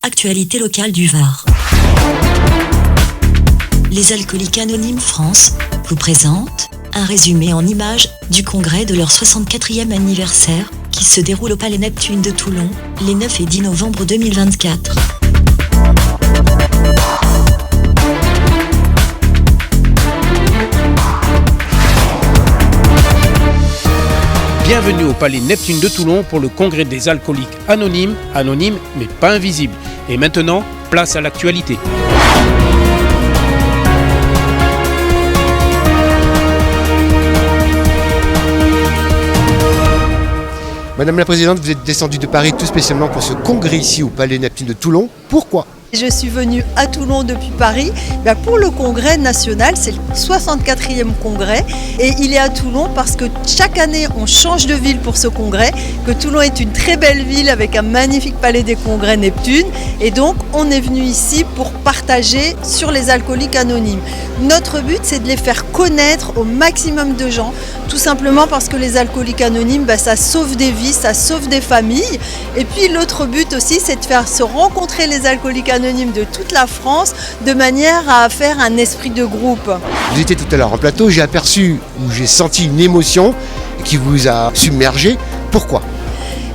Actualité locale du Var. Les Alcooliques Anonymes France vous présentent un résumé en images du congrès de leur 64e anniversaire qui se déroule au Palais Neptune de Toulon les 9 et 10 novembre 2024. Bienvenue au Palais Neptune de Toulon pour le congrès des alcooliques anonymes, mais pas invisibles. Et maintenant, place à l'actualité. Madame la Présidente, vous êtes descendue de Paris tout spécialement pour ce congrès ici au Palais Neptune de Toulon. Pourquoi ? Je suis venue à Toulon depuis Paris pour le congrès national, c'est le 64e congrès et il est à Toulon parce que chaque année on change de ville pour ce congrès, que Toulon est une très belle ville avec un magnifique palais des congrès Neptune et donc on est venu ici pour partager sur les alcooliques anonymes. Notre but c'est de les faire connaître au maximum de gens, tout simplement parce que les alcooliques anonymes ça sauve des vies, ça sauve des familles et puis l'autre but aussi c'est de faire se rencontrer les alcooliques anonymes de toute la France de manière à faire un esprit de groupe. Vous étiez tout à l'heure en plateau, j'ai aperçu ou j'ai senti une émotion qui vous a submergé. Pourquoi ?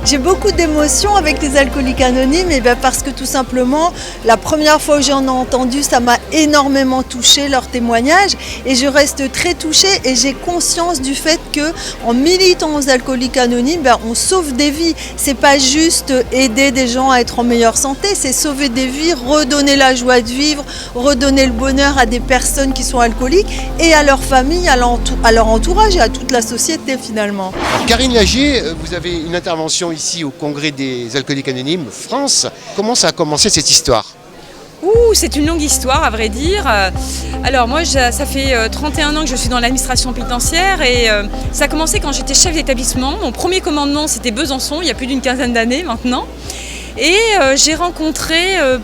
J'ai beaucoup d'émotions avec les alcooliques anonymes parce que tout simplement, la première fois où j'en ai entendu, ça m'a énormément touché leur témoignage et je reste très touchée et j'ai conscience du fait qu'en militant aux alcooliques anonymes, on sauve des vies. C'est pas juste aider des gens à être en meilleure santé, c'est sauver des vies, redonner la joie de vivre, redonner le bonheur à des personnes qui sont alcooliques et à leur famille, à leur entourage et à toute la société finalement. Alors, Karine Lagier, vous avez une intervention ici au congrès des alcooliques anonymes France. Comment ça a commencé cette histoire ? C'est une longue histoire à vrai dire. Alors moi ça fait 31 ans que je suis dans l'administration pénitentiaire et ça a commencé quand j'étais chef d'établissement. Mon premier commandement c'était Besançon, il y a plus d'une quinzaine d'années maintenant. Et j'ai rencontré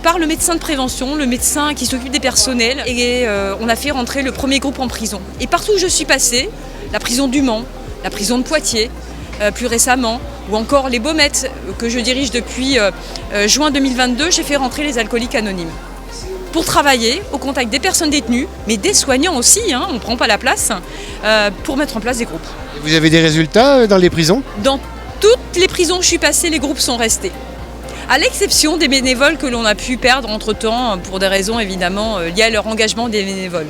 par le médecin de prévention, le médecin qui s'occupe des personnels et on a fait rentrer le premier groupe en prison. Et partout où je suis passée, la prison du Mans, la prison de Poitiers, plus récemment, ou encore les Baumettes que je dirige depuis juin 2022, j'ai fait rentrer les alcooliques anonymes. Pour travailler au contact des personnes détenues, mais des soignants aussi, on ne prend pas la place, pour mettre en place des groupes. Vous avez des résultats dans les prisons ? Dans toutes les prisons où je suis passée, les groupes sont restés. À l'exception des bénévoles que l'on a pu perdre entre-temps, pour des raisons évidemment liées à leur engagement des bénévoles.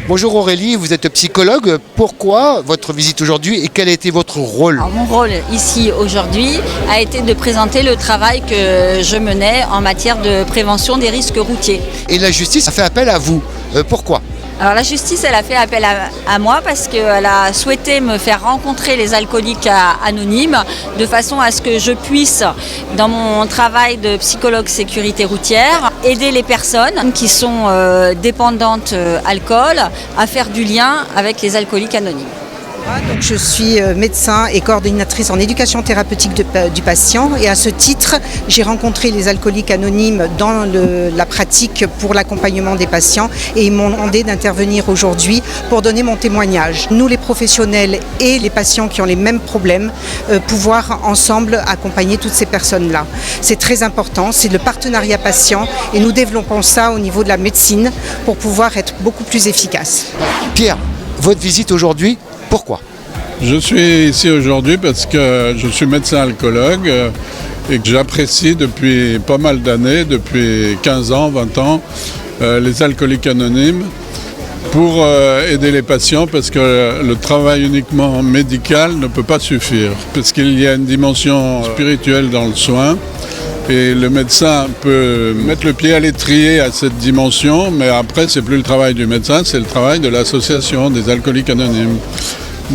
Bonjour Aurélie, vous êtes psychologue. Pourquoi votre visite aujourd'hui et quel a été votre rôle ? Alors, mon rôle ici aujourd'hui a été de présenter le travail que je menais en matière de prévention des risques routiers. Et la justice a fait appel à vous. Pourquoi ? Alors la justice, elle a fait appel à moi parce qu'elle a souhaité me faire rencontrer les alcooliques anonymes de façon à ce que je puisse, dans mon travail de psychologue sécurité routière, aider les personnes qui sont dépendantes alcool à faire du lien avec les alcooliques anonymes. Donc je suis médecin et coordinatrice en éducation thérapeutique du patient et à ce titre, j'ai rencontré les alcooliques anonymes dans la pratique pour l'accompagnement des patients et ils m'ont demandé d'intervenir aujourd'hui pour donner mon témoignage. Nous les professionnels et les patients qui ont les mêmes problèmes, pouvoir ensemble accompagner toutes ces personnes-là. C'est très important, c'est le partenariat patient et nous développons ça au niveau de la médecine pour pouvoir être beaucoup plus efficace. Pierre, votre visite aujourd'hui, pourquoi ? Je suis ici aujourd'hui parce que je suis médecin alcoologue et que j'apprécie depuis pas mal d'années, depuis 15 ans, 20 ans, les alcooliques anonymes pour aider les patients parce que le travail uniquement médical ne peut pas suffire. Parce qu'il y a une dimension spirituelle dans le soin et le médecin peut mettre le pied à l'étrier à cette dimension, mais après c'est plus le travail du médecin, c'est le travail de l'association des alcooliques anonymes.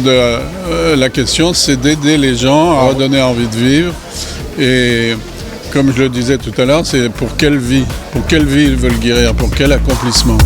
La question, c'est d'aider les gens à redonner envie de vivre. Et comme je le disais tout à l'heure, c'est pour quelle vie ils veulent guérir, pour quel accomplissement.